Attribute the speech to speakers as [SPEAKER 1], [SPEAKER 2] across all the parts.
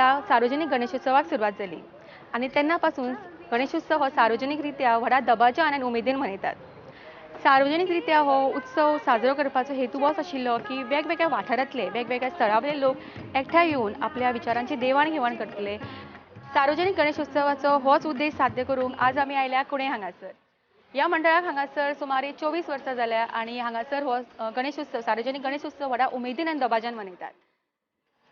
[SPEAKER 1] सार्वजनिक गणेशोत्सवाक सुरुवात झाली आणि तेन्नापासून गणेशोत्सव हो सार्वजनिकरित्या व्हडा दबाज्या आनी उमेदीन मनयतात. सार्वजनिकरित्या हो उत्सव साजरो करपाचो हेतू होच आशिल्लो की वेगवेगळ्या वाठारांतले वेगवेगळ्या स्थळावयले लोक एकठांय येवन आपल्या विचारांची देवाण घेवाण करतले. सार्वजनिक गणेशोत्सवाचो होच उद्देश साध्य करूंक आज आमी आयल्या कुणे हांगासर. ह्या मंडळाक हांगासर सुमारे 24 वर्सां जाल्या आनी हांगासर हो गणेशोत्सव सार्वजनिक गणेशोत्सव व्हडा उमेदीन आनी दबाज्यान मनयतात.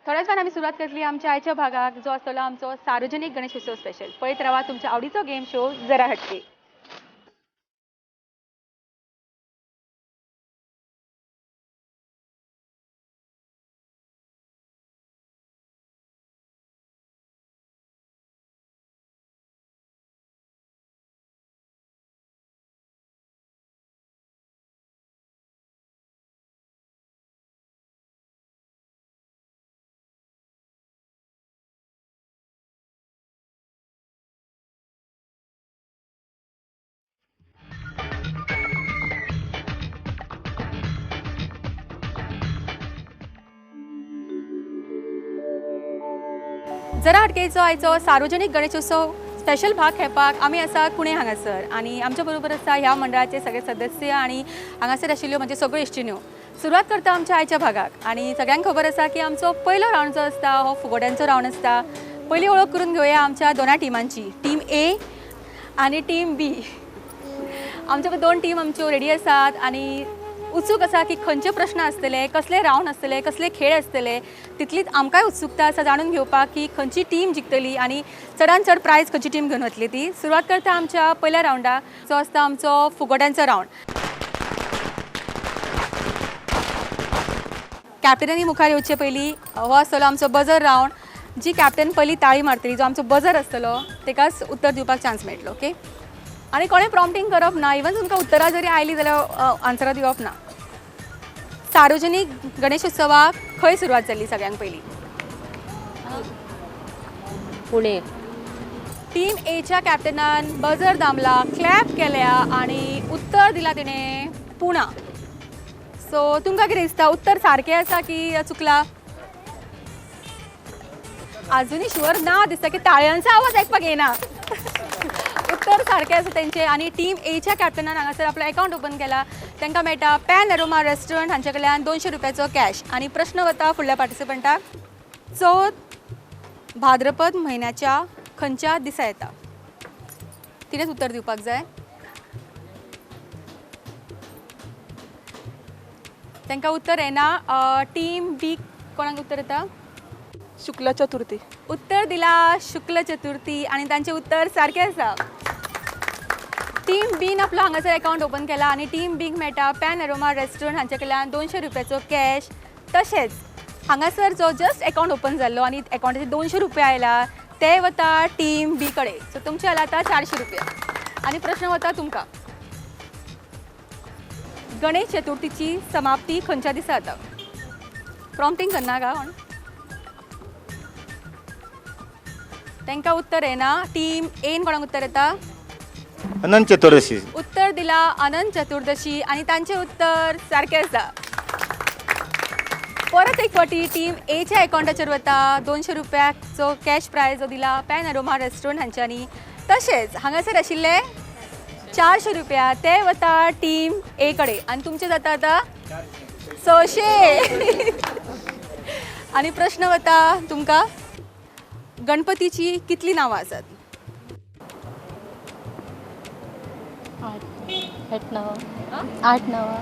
[SPEAKER 1] थोड्याच वेळान आमी सुरवात करतली आमच्या आयच्या भागाक जो आसतलो आमचो सार्वजनिक गणेशोत्सव स्पेशल. पळयत रावा तुमच्या आवडीचो गेम शो जरा हटके. जरा हटकेचो आयचो सार्वजनिक गणेशोत्सव स्पेशल भाग खेळपाक आमी आसा कुणे हांगासर आनी आमच्या बरोबर आसा ह्या मंडळाचे सगळे सदस्य आनी हांगासर आशिल्ल्यो म्हणजे सगळ्यो इश्टिण्यो. सुरवात करता आमच्या आयच्या भागाक आनी सगळ्यांक खबर आसा की आमचो पयलो रावंड जो आसता हो फुगड्यांचो रावंड आसता. पयली वळख करून घेवया आमच्या दोना टिमांची, टीम ए आनी टीम बी. आमच्या दोन टीम आमच्यो रेडी आसात आनी उत्सूक आसा की खंयचे प्रश्न आसतले, कसले रावंड आसतले, कसले खेळ आसतले. तितलीच आमकांय उत्सुकता आसा जाणून घेवपाक की खंयची टीम जिखतली आनी चडांत चड प्रायज खंयची टीम घेवन वतली ती. सुरवात करता आमच्या पयल्या रावंडाक जो आसता आमचो फुगड्यांचो रावंड. कॅप्टनांनी मुखार येवचे पयलीं हो आसतलो आमचो बजर रावंड. जी कॅप्टन पयली ताळी मारतली जो आमचो बजर आसतलो तेकाच उत्तर दिवपाक चान्स मेळटलो. ओके. आनी कोणें प्रॉम्प्टिंग करप ना. इवन तुमकां उत्तरां जरी आयलीं जाल्यार आन्सरां दिवप ना. सार्वजनिक गणेशोत्सवाक खंय सुरवात जाल्ली सगळ्यांक पयलीं?
[SPEAKER 2] पुणे.
[SPEAKER 1] टीम एच्या कॅप्टनान बजर दामला, क्लॅप केल्या आनी उत्तर दिलां तिणें पुणा. सो तुमकां कितें दिसता उत्तर सारकें आसा की चुकला? आजुनी शुअर ना दिसता की ताळयांचो आवाज आयकपाक येना. उत्तर सारकें आसा तेंचें आनी टीम एच्या कॅप्टनान हांगासर आपलो अकाउंट ओपन केला. तांकां मेळटा पॅन एरोमा रेस्टॉरंट हांचे कडल्यान 200 रुपयाचो कॅश. आनी प्रश्न वता फुडल्या पार्टिसिपंटाक. चवथ भाद्रपद म्हयन्याच्या खंयच्या दिसा येता? तिणेंच उत्तर दिवपाक जाय. तांकां उत्तर येना. टीम बी कोणाक उत्तर येता?
[SPEAKER 2] शुक्ल चतुर्थी.
[SPEAKER 1] उत्तर दिला शुक्ल चतुर्थी आनी तांचें उत्तर सारकें आसा. टीम बीन आपलो हांगासर अकाउंट ओपन केला आनी टीम बीक मेळटा पॅन एरोमा रेस्टॉरंट हांचे कडल्यान 200 रुपयाचो कॅश. तशेंच हांगासर जो जस्ट अकाउंट ओपन जाल्लो आनी अकाउंटाचेर 200 रुपया आयला ते वता टीम बी कडेन. सो तुमचे आला आतां 400 रुपया. आनी प्रश्न वता तुमकां. गणेश चतुर्थीची समाप्ती खंयच्या दिसा जाता? प्रॉम्प्टिंग करना का कोण? तांकां उत्तर येना. टीम एन कोणाक उत्तर येता?
[SPEAKER 3] अनंत चतुर्दशी.
[SPEAKER 1] उत्तर दिला अनंत चतुर्दशी आनी तांचें उत्तर सारकें आसा. परत एक फावटी टीम एच्या अकाउंटाचेर वता 200 रुपयाचो कॅश प्रायज जो दिला पॅन एरोमा रेस्टॉरंट हांच्यांनी. तशेंच हांगासर आशिल्ले 400 रुपया ते वता टीम ए कडेन आनी तुमचें जाता आतां 600. आनी प्रश्न वता तुमकां. गणपतीची कितली नांवां आसात?
[SPEAKER 2] 8 नांवां.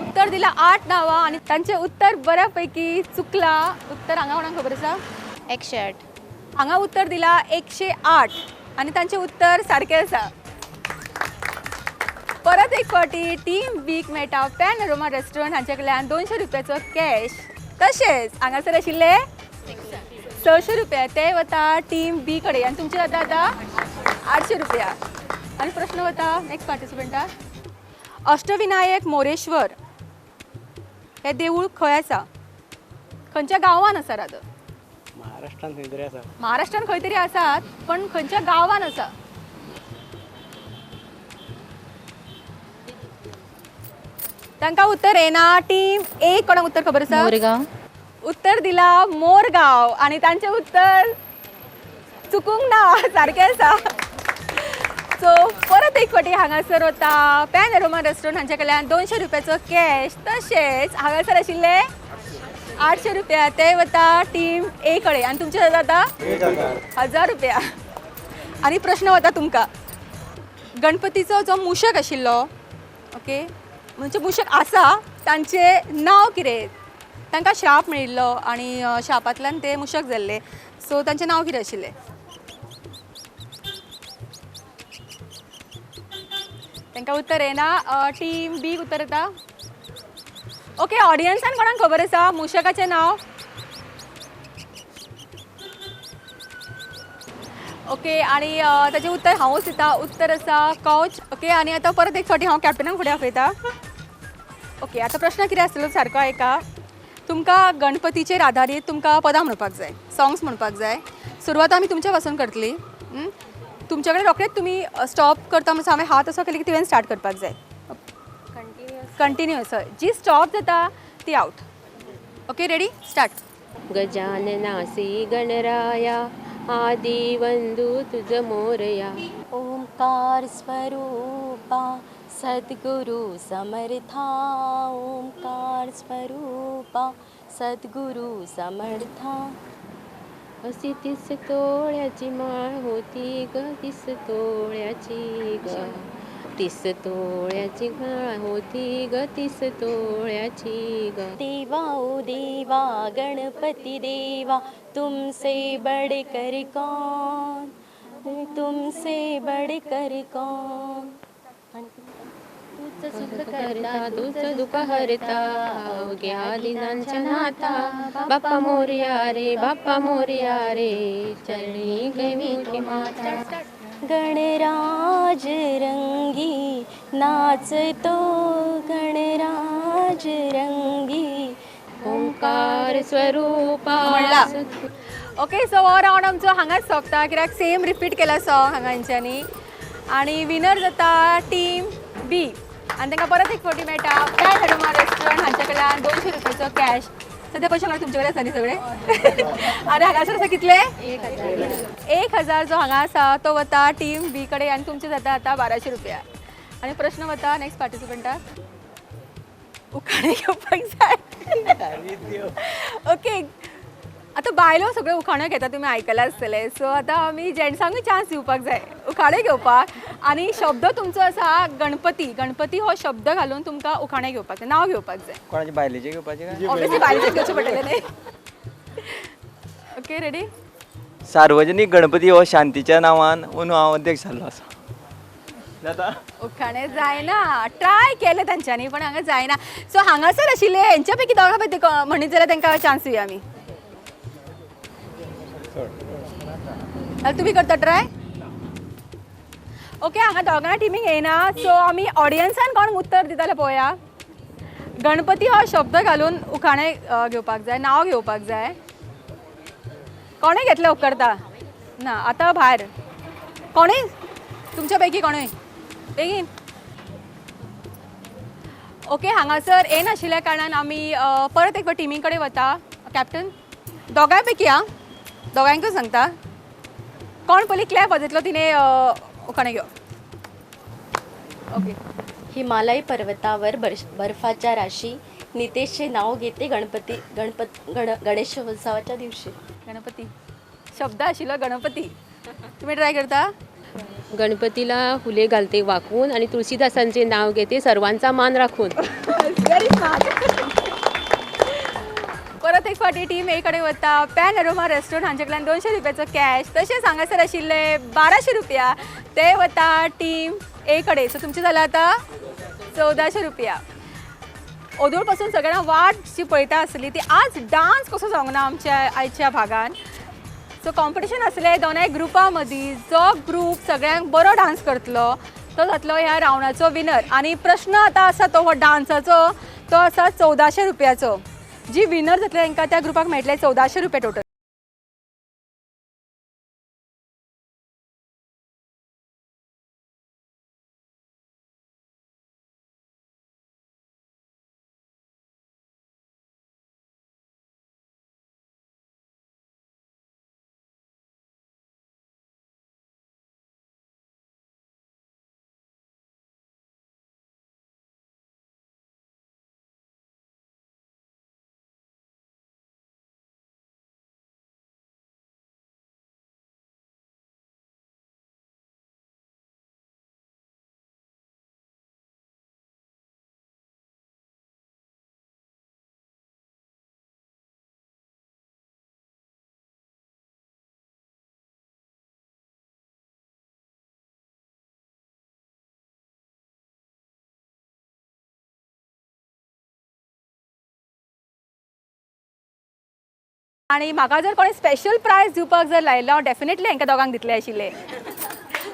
[SPEAKER 1] उत्तर दिला 8 नांवां आनी तांचें उत्तर बऱ्यापैकी चुकला. उत्तर हांगा कोणाक खबर आसा?
[SPEAKER 2] 108.
[SPEAKER 1] हांगा उत्तर दिला 108 आनी तांचें उत्तर सारकें आसा. परत एक फावटी टीम बीक मेळटा पॅन एरोमा रेस्टॉरंट हांचे कडल्यान 200 रुपयाचो कॅश. तशेंच हांगासर आशिल्ले 600 रुपया ते वता टीम बी कडेन आनी तुमचे जाता आतां 800 रुपया. आनी प्रश्न वता नेक्स्ट पार्टिसिपंटाक. अष्टविनायक मोरेश्वर हे देवूळ खंय आसा? खंयच्या गांवान आसा रादर?
[SPEAKER 4] महाराष्ट्रान खंय तरी आसा.
[SPEAKER 1] महाराष्ट्रान खंय तरी आसात पण खंयच्या गांवान आसा? तांकां उत्तर येना. टीम ए कोणाक उत्तर खबर आसा?
[SPEAKER 2] मोरगांव.
[SPEAKER 1] उत्तर दिला मोरगाव आणि त्यांचे उत्तर चुकूंक ना सारकें आसा. सो परत एक फावटी हांगासर वता पॅन एरोमा रेस्टॉरंट हांचे कडल्यान 200 रुपयाचो कॅश. तशेंच हांगासर आशिल्ले 800 रुपया ते वता टीम ए कडेन आनी तुमचे जाता 1000 रुपया. आनी प्रश्न वता तुमकां. गणपतीचो जो मुशक आशिल्लो ओके म्हणजे मुशक आसा तांचें नांव कितें. तांकां श्राप मेळिल्लो आनी शापांतल्यान ते मुशक जाल्ले. सो तांचें नांव कितें आशिल्लें. तांकां उत्तर येना. टीम बी उत्तर येता. ओके ऑडियन्सान कोणाक खबर आसा मुशकाचें नांव. ओके आनी ताचें उत्तर हांवूच दिता. उत्तर आसा कौच. ओके आनी आतां परत एक फावटी हांव कॅप्टनाक फुडें आपयता. ओके आतां प्रश्न कितें आसलेलो सारको आयका. तुमकां गणपतीचेर आदारीत तुमकां पदां म्हणपाक जाय. सॉंग्स म्हणपाक जाय. सुरवात आमी तुमच्या पासून करतली. तुमचे कडेन रोखडेंच तुमी स्टॉप करता म्हणून हांवें हात असो केलो की तुवें स्टार्ट करपाक जाय. कंटिन्युअस जी स्टॉप जाता ती आउट. Okay ready start.
[SPEAKER 2] गजाननासी गणराया आदि वंदू तुझ मोरया. ओंकार स्वरूपा सद्गुरु समर्था. ओंकार स्वरूपा सद्गुरु समर्था. अशी 30 तोळ्याची माळ होती ग 30 तोळ्याची ग. 30 तोळ्याची माळ होती ग 30 तोळ्याची ग. देवा ओ देवा गणपती देवा तुमसे बड़कर कौन. तुमसे बड़कर कौन. तूच सुख करता तूच दुःख हरता अवघ्या दिनांच्या नाथा. बाप्पा मोरया रे बाप्पा मोरया रे चरणी गमी माता. गणराज रंगी नाचतो गणराज रंगी. ओंकार स्वरूपा
[SPEAKER 1] म्हणला. ओके सो हो रावंड आमचो हांगाच सोंपता कित्याक सेम रिपीट केला सॉंग हांगा हेंच्यांनी. आनी विनर जाता टीम बी आनी तांकां परत एक फावटी मेळटा पॅन एरोमा रेस्टॉरंट हांचे कडल्यान 200 रुपयाचो कॅश. सद्या पयशे हांगा तुमचे कडेन आसा न्ही सगळे. आनी हांगासर आसा कितले 1000 जो हांगा आसा तो वता टीम बी कडेन आनी तुमचे जाता आतां 1200 रुपया. आनी प्रश्न वता नेक्स्ट पार्टिसिपंटाक. उखाणे घेवपाक जाय. ओके आतां बायलो सगळ्यो उखाणो घेता तुमी आयकला आसतले. सो आतां आमी जेंट्सांकूय चान्स दिवपाक जाय उखाणे घेवपाक. आनी शब्द तुमचो आसा गणपती. गणपती हो शब्द घालून तुमकां उखाणे घेवपाक जाय नांव घेवपाक जाय.
[SPEAKER 4] कोणाचे बायलेचे घेवपाचे काय
[SPEAKER 1] ऑब्वियसली बायलेचेच घेवचे पडटले न्ही. Okay ready.
[SPEAKER 5] सार्वजनीक गणपती हो शांतीच्या नांवान अंदू हांव अध्यक्ष जाल्लो आसा. जाता
[SPEAKER 1] उखाणे जायना. ट्राय केले तांच्यांनी पण हांगा जायना. सो हांगासर आशिल्ले हेंच्या पैकी दोगां पैकी म्हणीत जाल्यार तांकां चान्स दिवया आमी. तुम्ही करता ट्राय. ओके हांगा दोगां टिमीक येयना. सो आमी ऑडियन्सान कोण उत्तर दिताले पळोवया. गणपती हो शब्द घालून उखाणे घेवपाक जाय नांव घेवपाक जाय. कोणें घेतलें उपकारता ना. आतां भायर कोणें तुमच्या पैकी कोणूय बेगीन. ओके हांगासर येनाशिल्ल्या कारणान आमी परत एक टिमी कडेन वता. कॅप्टन दोगांय पैकी दोगांयकूय सांगता कोण पयलीं क्लॅप वाजयतलो तिने उखाणे घेवप. ओके.
[SPEAKER 6] हिमालय पर्वतावर बर्फाच्या राशी नितेशचे नाव घेते गणेशोत्सवाच्या दिवशी.
[SPEAKER 1] गणपती शब्द आशिल्लो गणपती. तुम्ही ट्राय करता.
[SPEAKER 2] गणपतीला फुले घालते वाकून आणि तुळशीदासांचे नाव घेते सर्वांचा मान राखून.
[SPEAKER 1] Very smart. परत एक फावटी टीम ए कडेन वता पॅन एरोमा रेस्टॉरंट हांचे कडल्यान 200 रुपयाचो कॅश. तशेंच हांगासर आशिल्ले 1200 रुपया ते वता टीम ए कडेन. सो तुमचे जाले आतां 1400 रुपया. ओदूळ पासून सगळ्यांना वाट जी पळयता आसली ती आज डान्स कसो जावंक ना आमच्या आयच्या भागान. सो कॉम्पिटिशन आसलें दोनाय ग्रुपा मदीं. जो ग्रूप सगळ्यांक बरो डान्स करतलो तो जातलो ह्या रावंडाचो विनर. आनी प्रश्न आतां आसा तो हो डान्साचो तो आसा 1400 रुपयाचो. जी विनर जातले तांकां त्या ग्रुपाक मेळटले 1400 रुपया टोटल. आणि म्हाका जर कोणी स्पेशल प्रायज दिवपाक जर लायलो हांव डेफिनेटली हांकां दोगांक दितले आशिल्ले.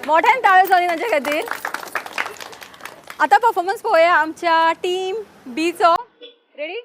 [SPEAKER 1] मोठ्यान ताळ्यो जावनी तांचे खातीर. आतां परफॉर्मन्स पळोवया आमच्या टीम बीचो. रेडी?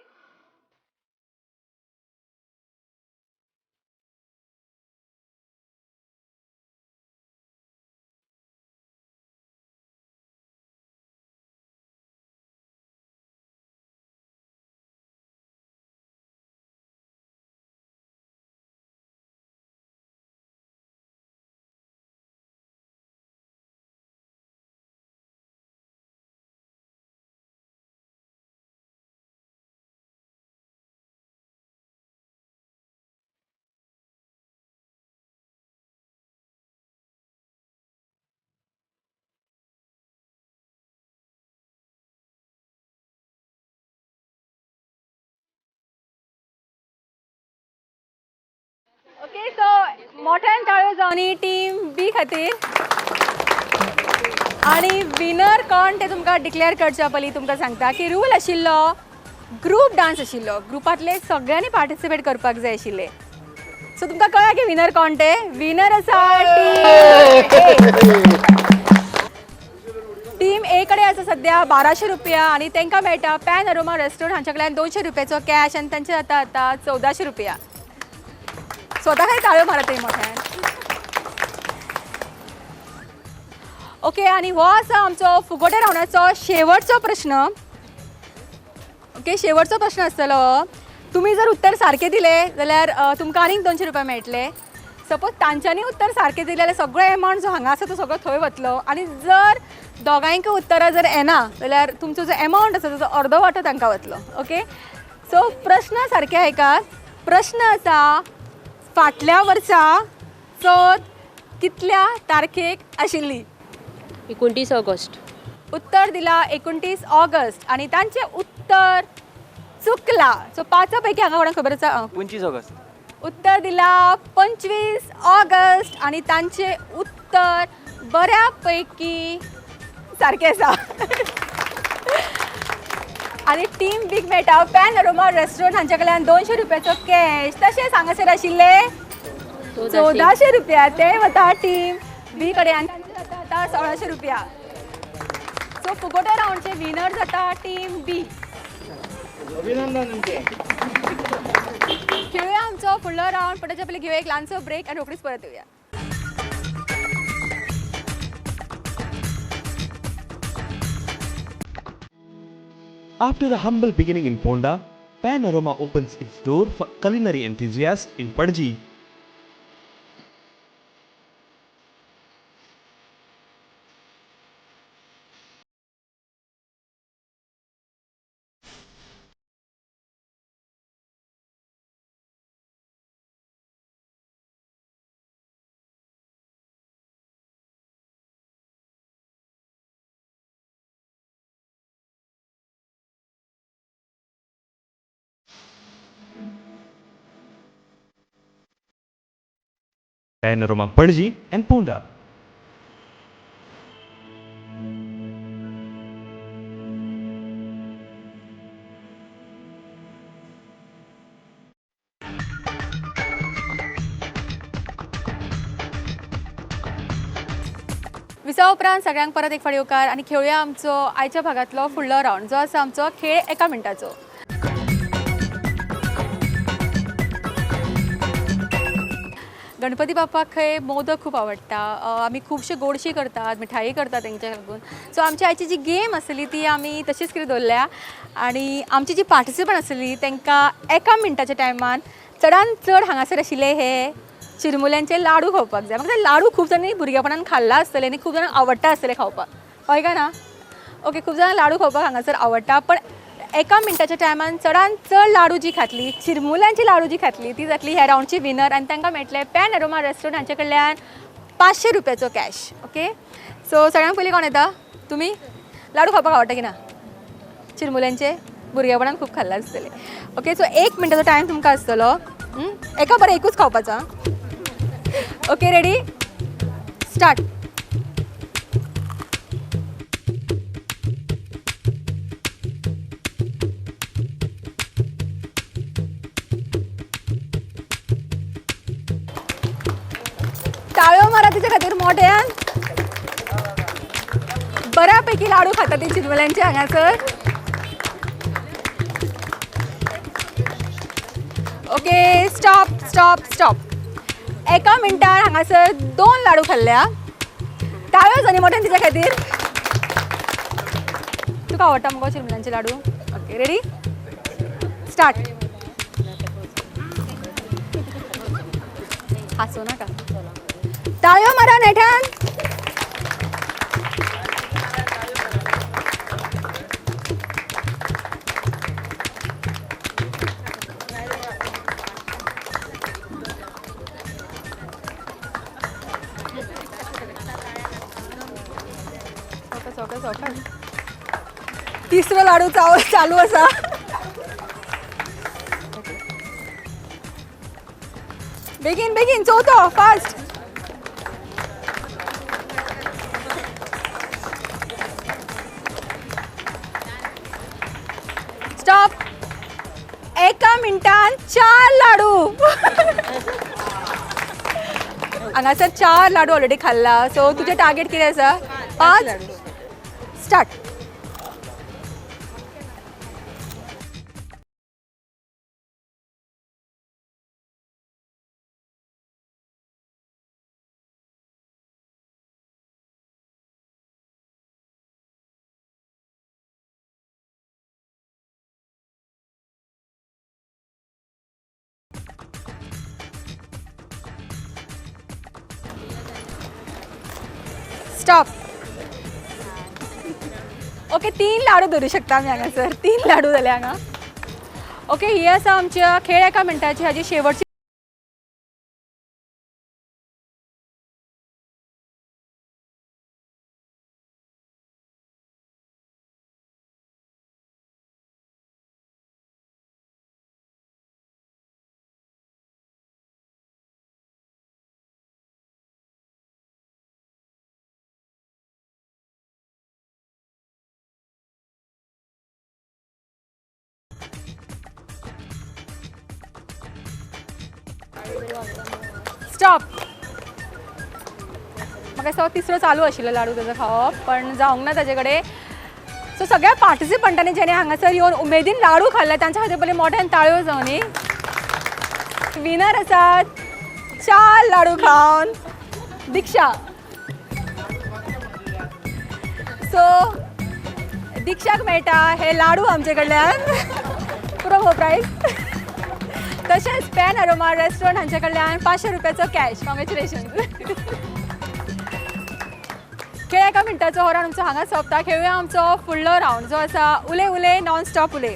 [SPEAKER 1] ओके सो मोठ्यान ताळ्यो जावनी टीम बी खातीर. आणि विनर कोण ते तुमकां डिक्लेअर करच्या पयलीं तुमकां सांगता की रूल आशिल्लो ग्रूप डान्स आशिल्लो. ग्रुपांतले सगळ्यांनी पार्टिसिपेट करपाक जाय आशिल्ले. सो तुमकां कळ्ळा की विनर कोण ते. विनर आसा टीम ए कडेन आसा सद्या 1200 रुपया आणि तांकां मेळटा पॅन अरोमा रेस्टॉरंट हांचे कडल्यान 200 रुपयाचो कॅश आणि तांचे जाता आतां 1400 रुपया. स्वता काही ताळ्यो मारत मोठ्यान. ओके आणि हो आसा आमचो फुगोटे रावणाचो शेवटचो प्रश्न. ओके शेवटचो प्रश्न आसतलो. तुम्ही जर उत्तर सारखे दिले जाल्यार तुमकां आनीक 200 रुपया मेळटले. सपोज तांच्यांनी उत्तर सारखे दिले जाल्यार सगळो एमावंट जो हांगा आसा तो सगळो थंय वतलो. आणि जर दोगांयक उत्तरां जर येना जाल्यार तुमचो जो एमावंट आसा ताचो अर्दो वांटो तांकां वतलो. ओके सो प्रश्न सारके आयकात. प्रश्न आसा फाटल्या वर्सा चवथ कितल्या तारखेक आशिल्ली.
[SPEAKER 2] 29 ऑगस्ट.
[SPEAKER 1] उत्तर दिला 29 ऑगस्ट आणि तांचे उत्तर चुकला. सो 5 पैकी हांगा कोणाक खबर आसा.
[SPEAKER 5] 25 ऑगस्ट.
[SPEAKER 1] उत्तर दिला 25 ऑगस्ट आणि तांचे उत्तर बऱ्यापैकी सारखे आसा. आणि टीम बीक मेळटा पॅन अरोमा रेस्टॉरंट हांचे कडल्यान 200 रुपयाचो कॅश. तशेंच हांगासर आशिल्ले 1400 रुपया ते वता टीम बी कडेन आनी तांचे जाता आतां 1600 रुपया. सो फुगोटे रावंडचे विनर जाता टीम बी.
[SPEAKER 3] अभिनंदन तुमचे.
[SPEAKER 1] खेळूया आमचो फुडलो रावंड. पण ताच्या पयलीं घेवया एक ल्हानसो ब्रेक आनी रोखडीच परत येवया.
[SPEAKER 7] After a humble beginning in Ponda, Panorama opens its door for culinary enthusiasts in Padji. Panorama Padji and Ponda.
[SPEAKER 1] Visa उपरांत सगळ्यांक परत एक फावटी येवकार आनी खेळुया आमचो आयच्या भागांतलो फुडलो रावंड जो आसा आमचो खेळ एका मिनटाचो. गणपती बाप्पाक खंय मोदक खूब आवडटा. आमी खुबशे गोडशी करतात, मिठाई करतात तेंच्या लागून. सो आमची आयची जी गेम आसली ती आमी तशीच कितें दवरल्या आनी आमची जी पार्टिसिपंट आसली तांकां एका मिनटाच्या टायमान चडांत चड हांगासर आशिल्ले हे चिरमुल्यांचे लाडू खावपाक जाय. म्हाका ते लाडू खूब जाणांनी भुरगेपणान खाल्ला आसतले आनी खूब जाणांक आवडटा आसतले खावपाक. हय काय ना. ओके खूब जाणांक लाडू खावपाक हांगासर आवडटा. पण एका मिनटाच्या टायमान चडांत चड लाडू जी खातली चिरमुल्यांची लाडू जी खातली ती जातली ह्या रावंडची विनर आनी तांकां मेळटले पॅन अरोमा रेस्टॉरंट हांचे कडल्यान 500 रुपयाचो कॅश. ओके सो सगळ्यांक पयलीं कोण येता. तुमी लाडू खावपाक आवडटा की ना. चिरमुल्यांचे भुरगेपणान खूब खाल्ला आसतले. ओके सो 1 मिनटाचो टायम तुमकां आसतलो. एका बरें एकूच खावपाचो. Okay ready start. तिच्या खातीर मोठ्यान बऱ्यापैकी लाडू खाता ती चिरमुल्यांचे हांगासर. Okay stop stop stop. एका मिनटान हांगासर 2 लाडू खाल्ल्या. ताळ्यो जाणी मोठ्यान तिच्या खातीर. तुका आवडटा मगो चिरमुल्यांचे लाडू? Okay ready start. हांसू नाका. ताळ्यो मारा नेठान. तिसरो लाडू चालू असा. बेगीन बेगीन चवथो फास्ट. स्टॉप. एका मिनटान 4 लाडू. हांगासर 4 लाडू ऑलरेडी खाल्ला. सो तुझे टार्गेट कितें आसा? 5 स्टार्ट. स्टॉप. ओके 3 लाडू धरू शकता आमी हांगासर. 3 लाडू जाले हांगा. ओके ही आसा आमच्या खेळ एका मिनटाची हाजी शेवटची. स्टॉप. म्हाका दिसता तिसरो चालू आशिल्लो लाडू तेजो खावप पण जावंक ना ताजे कडेन. सो सगळ्या पार्टिसिपंटांनी जेणे हांगासर येवन उमेदीन लाडू खाल्ले तांच्या खातीर पयलीं मोठ्यान ताळयो जावनी. विनर आसात 4 लाडू खावन दिक्षा. सो दिक्षाक मेळटा हे लाडू आमचे कडल्यान प्रोमो प्रायज. तशेंच पॅन अरोमा रेस्टॉरंट हांचे कडल्यान 500 रुपयाचो कॅश. कॉंग्रॅच्युलेशन. खेळ एका मिनटाचो हो रावंड आमचो हांगा सोंपता. खेळुया आमचो फुडलो रावंड जो आसा उले उले नॉन स्टॉप उले.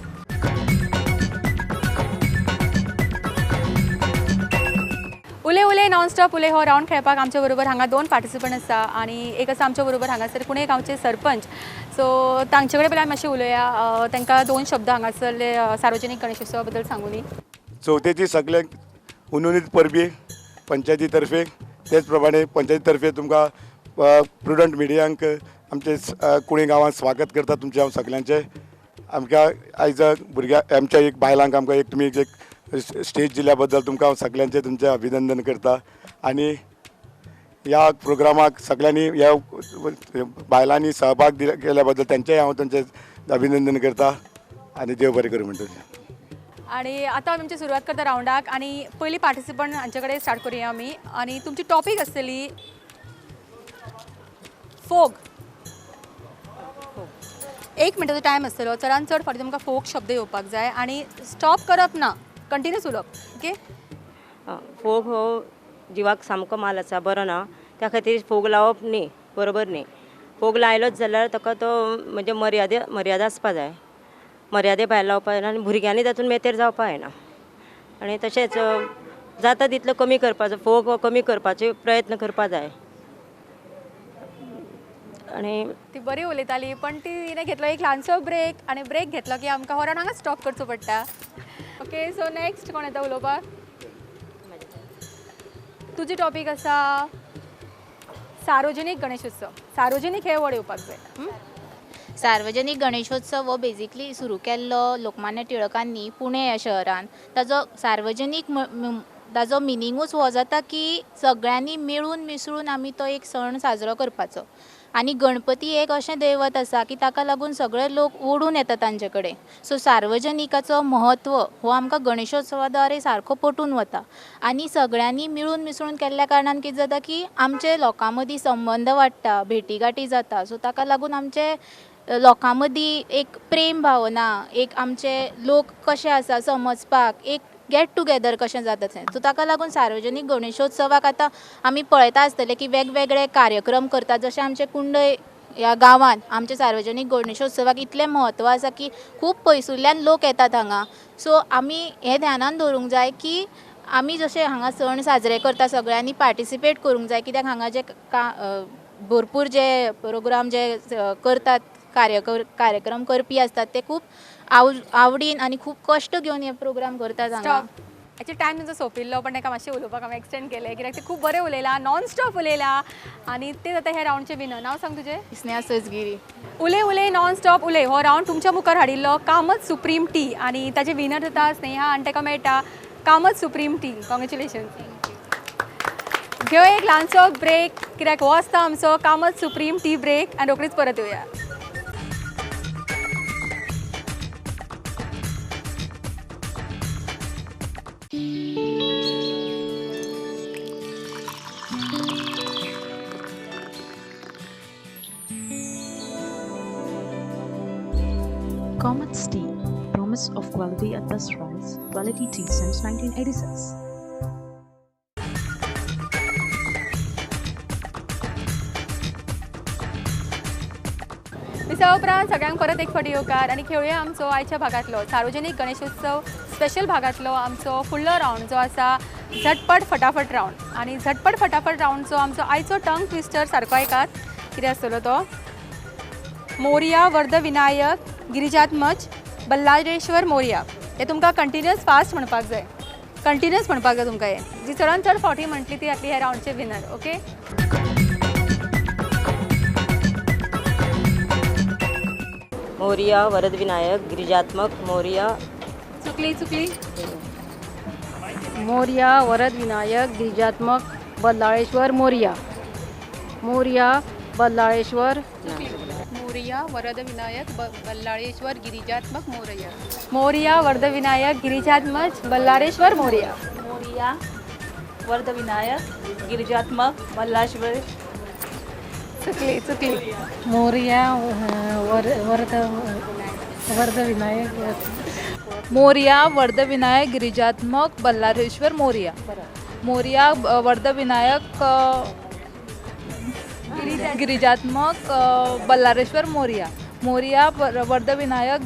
[SPEAKER 1] उले उले नॉन स्टॉप उले हो रावंड खेळपाक आमच्या बरोबर हांगा 2 पार्टिसिपंट आसा आनी एक आसा आमच्या बरोबर हांगासर कुणे गांवचे सरपंच. सो तांचे कडेन पयलीं मातशें उलोवया. तांकां 2 शब्द हांगासरले सार्वजनीक गणेशोत्सवा बद्दल सांगूं दी.
[SPEAKER 8] चवथेची सगळ्यांक उनुनीत परबी पंचायती तर्फे तेच प्रमाणे पंचायती तर्फे तुमकां प्रुडंट मिडियांक आमचे कुणे गांवांत स्वागत करता तुमचे हांव सगळ्यांचे. आमकां आयज भुरग्यां आमच्या एक बायलांक आमकां एक तुमी एक स्टेज दिल्या बद्दल तुमकां हांव सगळ्यांचे तुमचें अभिनंदन करता. आनी ह्या प्रोग्रामाक सगळ्यांनी ह्या बायलांनी सहभाग केल्या बद्दल तेंचेय हांव तेंचें अभिनंदन करता आनी देव बरें करूं म्हणटा.
[SPEAKER 1] आणि आता आमची सुरुवात करता रावंडाक. आणि पहिली पार्टिसिपंट हांचे कडेन स्टार्ट करूया आमी. आणि तुमची टॉपिक आसतली फोक. 1 मिनटाचो टायम आसतलो. चडांत चड फावटी तुमकां फोक शब्द येवपाक जाय आणि स्टॉप करप ना. कंटिन्यूस उलोवप. ओके.
[SPEAKER 9] फोग हो जिवाक सामको माल आसा बरो ना त्या खातीर फोग लावप न्ही बरोबर न्ही. फोग लायलोच जाल्यार ताका तो म्हणजे मर्यादा आसपा जाय. मर्यादे भायर लावपा जायना आनी भुरग्यांनी तातूंत मेतेर जावपा जायना. आनी तशेंच जाता तितलो कमी करपाचो फोग हो कमी करपाचे प्रयत्न करपा जाय. आनी
[SPEAKER 1] ती बरी उलयताली पण तिने घेतलो एक ल्हानसो ब्रेक आणि ब्रेक घेतलो की आमकां होरान हांगा स्टॉप करचो पडटा. ओके सो नेक्स्ट कोण येता उलोवपाक? तुजी टॉपिक आसा सार्वजनीक गणेशोत्सव. सार्वजनीक हे वर्ड येवपाक जाय.
[SPEAKER 10] सार्वजनीक गणेशोत्सव हो बेजिकली सुरू केल्लो लोकमान्य टिळकांनी पुणे ह्या शहरान. ताजो सार्वजनीक ताजो मिनिंगूच हो जाता की सगळ्यांनी मिळून मिसळून आमी तो एक सण साजरो करपाचो. आनी गणपती एक अशें दैवत आसा की ताका लागून सगळे लोक ओडून येता तांचे कडेन. सो सार्वजनिकाचो महत्व हो आमकां गणेशोत्सवा द्वारे सारको पटून वता. आनी सगळ्यांनी मिळून मिसळून केल्ल्या कारणान कितें जाता की आमचे लोकां मदीं संबंद वाडटा, भेटीगाठी जाता. सो ताका लागून आमचे लोकां मदीं एक प्रेम भावना, एक आमचे लोक कशे आसा समजपाक एक गेट टुगेदर कशें जाता थंय. सो ताका लागून सार्वजनीक गणेशोत्सवाक आतां आमी पळयता आसतले की वेगवेगळे कार्यक्रम करतात. जशे आमचे कुंडय ह्या गांवांत आमच्या सार्वजनीक गणेशोत्सवाक इतलें म्हत्व आसा की खूब पयसुल्ल्यान लोक येतात हांगा. सो आमी हें ध्यानान दवरूंक जाय की आमी जशे हांगा सण साजरे करता सगळ्यांनी पार्टिसिपेट करूंक जाय. कित्याक हांगा जे भरपूर जे प्रोग्राम जे करतात कार्यक्रम करपी असतात ते खूप आवडीन आणि खूप कष्ट घेऊन हे प्रोग्राम करतात हांगा.
[SPEAKER 1] याचे टायम तुमचो सोंपिल्लो पण ताका मातशें उलोवपाक हांवें एक्सटेंड केलें कित्याक ते खूब बरें उलयलां, नॉन स्टॉप उलयलां आनी ते जाता हे रावंडचे विनर. नांव सांग तुजें?
[SPEAKER 10] स्नेहा सजगिरी.
[SPEAKER 1] उलय उलय नॉन स्टॉप उलय हो रावंड तुमच्या मुखार हाडिल्लो कामत सुप्रीम टी आनी ताचे विनर जाता स्नेहा आनी ताका मेळटा कामत सुप्रीम टी. कॉंग्रेच्युलेशन. घेव एक ल्हानसो ब्रेक कित्याक हो आसता आमचो कामत सुप्रीम टी ब्रेक आनी रोखडीच परत येवया.
[SPEAKER 11] Comet's Tea, promise of quality at best price. Quality tea since 1986.
[SPEAKER 1] दिसा उपरांत सगळ्यांक परत एक फावटी येवकार आनी खेळुया आमचो आयच्या भागांतलो सार्वजनीक गणेशोत्सव स्पेशल भागांतलो आमचो फुडलो रावंड जो आसा झटपट फटाफट रावंड. आनी झटपट फटाफट रावंडचो आमचो आयचो टंग ट्विस्टर सारको आयकात कितें आसतलो तो. मोरया वर्ध विनायक गिरिजात्मज बल्लाळेश्वर मोरया. हे तुमकां कंटिन्युअस फास्ट म्हणपाक जाय, कंटिन्युअस म्हणपाक जाय तुमकां. हे जी चडांत चड फावटी म्हटली ती जातली हे रावंडचे विनर. ओके.
[SPEAKER 9] मोरया वरद विनायक गिरिजात्मक मोरया.
[SPEAKER 1] चुकली. मोरया वरद विनायक गिरिजात्मक बल्लाळेश्वर मोरया. मोरया बल्लाळेश्वर मोरया वरद विनायक बल्लाळेश्वर गिरिजात्मक मोरया. मोरया वरद विनायक गिरिजात्मक बल्लाळेश्वर मोरया.
[SPEAKER 6] मोरया वर्ध विनायक गिरिजात्मक बल्लाळेश्वर.
[SPEAKER 1] चुकली.
[SPEAKER 2] मोरया वर्ध विनायक मोरया वर्ध विनायक गिरिजात्मक बल्लाळेश्वर मोरया. मोरया वर्ध विनायक गिरिजात्मक बल्लाळेश्वर मोरया. मोरया वर्ध विनायक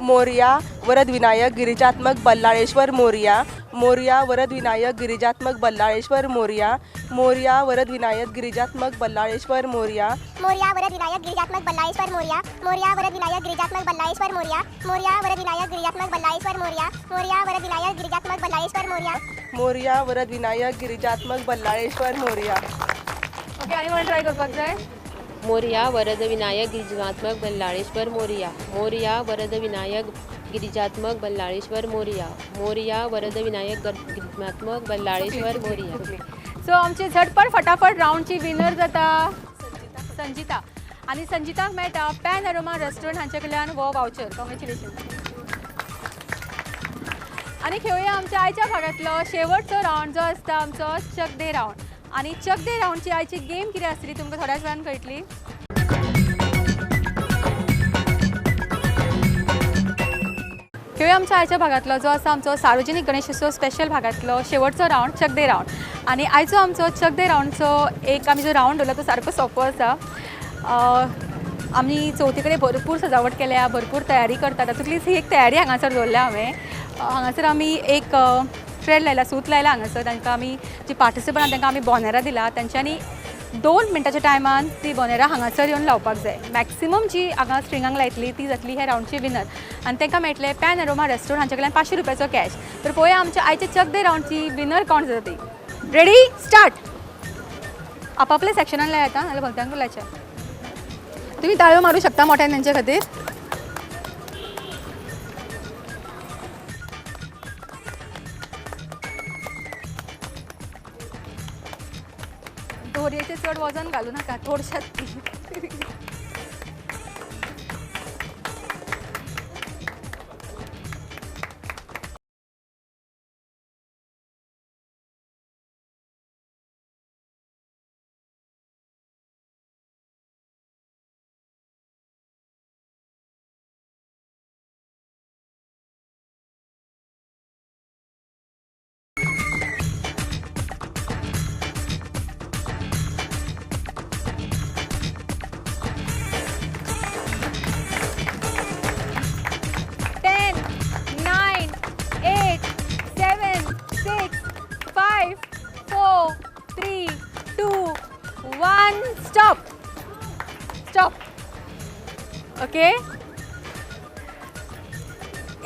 [SPEAKER 12] मोरया वरद विनायक गिरिजात्मक बल्लाळेश्वर मोरया. मोरया वरद विनायक गिरिजात्मक बल्लाळेश्वर मोरया. मोरया वरद विनायक गिरिजात्मक बल्लाळेश्वर मोरया.
[SPEAKER 13] मोरया वरद विनायक गिरिजात्मक बल्लाळेश्वर मोरया. मोरया वरद विनायक गिरिजात्मक बल्लाळेश्वर मोरया. मोरया वरद विनायक गिरिजात्मक बल्लाळेश्वर मोरया. मोरया वरद विनायक गिरिजात्मक बल्लाळेश्वर मोरया.
[SPEAKER 12] मोरया वरद विनायक गिरिजात्मक बल्लाळेश्वर मोरया.
[SPEAKER 1] ओके. आनी वन ट्राय करपाक जाय.
[SPEAKER 2] मोरया वरद विनायक गिरिजात्मक बल्लाळेश्वर मोरया. मोरया वरद विनायक गिरिजात्मक बल्लाळेश्वर मोरया. मोरया वरद विनायक गिरिजात्मक बल्लाळेश्वर मोरया.
[SPEAKER 1] सो आमचे झटपट फटाफट रावंडची विनर जाता संजिता. आनी संजिताक मेळटा पॅन अरोमा रेस्टॉरंट हांचे कडल्यान वो वावचर. कॉंग्रेच्युलेशन. आनी खेळुया आमच्या आयच्या भागांतलो शेवटचो रावंड जो आसता आमचो चक दे रावंड. आनी चक दे रावंडची आयची गेम कितें आसतली तुमकां थोड्याच वेळान कळटली. खेळुया आमच्या आयच्या भागांतलो जो आसा आमचो सार्वजनीक गणेशोत्सव स्पेशल भागांतलो शेवटचो रावंड चक दे रावंड. आनी आयचो आमचो चक दे रावंडचो एक आमी जो रावंड दवरला तो सारको सोंपो आसा. आमी चवथी कडेन भरपूर सजावट केल्या, भरपूर तयारी करता. तातूंतलीच ही एक तयारी हांगासर दवरल्या हांवें. हांगासर आमी एक थ्रेड लायला, सूत लायला हांगासर. तांकां आमी जी पार्टिसिपंट आसा तांकां आमी बोनेरां दिला. तांच्यांनी 2 मिनटाच्या टायमान ती बोनेरां हांगासर येवन लावपाक जाय. मॅक्सिमम जी हांगा स्ट्रिंगांक लायतली ती जातली हे रावंडची विनर. आनी तांकां मेळटले पॅन अरोमा रेस्टॉरंट हांचे कडल्यान 500 रुपयाचो कॅश. तर पळोवया आमच्या आयचे चक दे रावंडची विनर कोण जाता ती. Ready start. आपापल्या सेक्शनान लायात नाजाल्यार भलत्यांक लायचे. तुम्ही ताळयो मारूं शकता मोठ्यान तांचे खातीर. दोरयेचें चड वजन घालूं नाका थोडशात स्टॉप ओके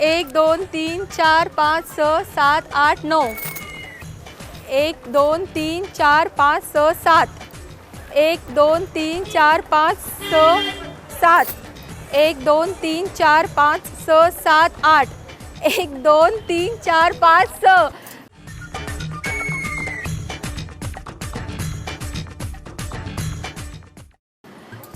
[SPEAKER 1] 1 2 3 4 5 6 7 8 9 1 2 3 4 5 6 7 1 2 3 4 5 6 7 1 2 3 4 5 6 7 8 1 2 3 4 5 6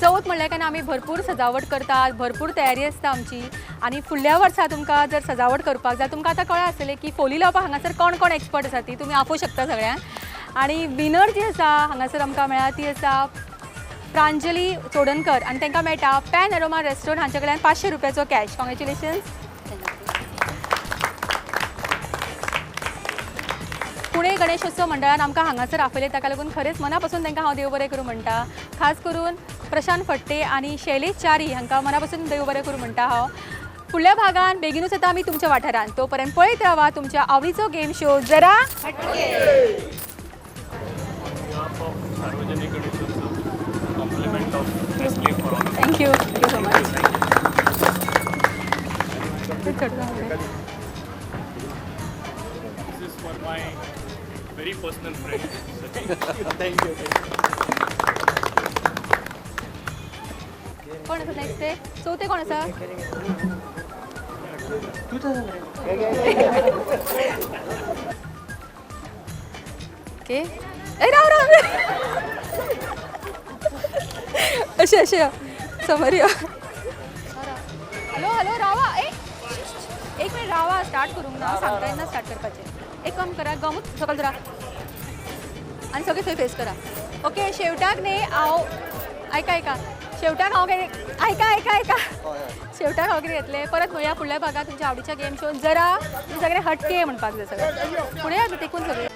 [SPEAKER 1] चवथ म्हणल्यार काय आमी भरपूर सजावट करतात भरपूर तयारी आसता आमची आणि फुडल्या वर्सा तुमकां जर सजावट करपाक जाय तुमकां आतां कळ्ळें आसतलें की फोली लावपाक हांगासर कोण कोण एक्सपर्ट आसा ती तुमी आपोवंक शकता सगळ्यांक आणि विनर जी आसा हांगासर आमकां मेळ्ळा ती आसा प्रांजली चोडणकर आणि तांकां मेळटा पॅन अरोमा रेस्टॉरंट हांचे कडल्यान 500 रुपयाचो कॅश कॉंग्रॅच्युलेशन्स पुणे गणेशोत्सव मंडळान आमकां हांगासर आपयले ताका लागून खरेंच मना पासून तांकां हांव देव बरें करूं म्हणटा खास करून प्रशांत फट्टे आणि शैलेश चारी हांकां मना पासून देव बरें करूं म्हणटा हांव फुडल्या भागान बेगीनूच येता आमी तुमच्या वाठारान तोपर्यंत पळयत रावा तुमच्या आवडीचो गेम शो जरा thank you so much
[SPEAKER 14] very personal friend. Thank you.
[SPEAKER 1] कोण आसा नेक्स्ट डे चौथे कोण आसा ओके ए राव राव अशें अशें समोर यो हॅलो हॅलो रावा एक मिनिट रावा स्टार्ट करूंक ना सांगता येना स्टार्ट करपाचें एक काम करा गमूत सकयल धरा आणि सगळे थंय फेस करा ओके शेवटाक न्ही हांव ऐका शेवटाक हांव ऐका शेवटाक हांव कितें घेतलें परत मेळुया फुडल्या भागात तुमच्या आवडीच्या गेम शो जरा सगळे हटके म्हणपाक जाय सगळे फुडें देखून सगळे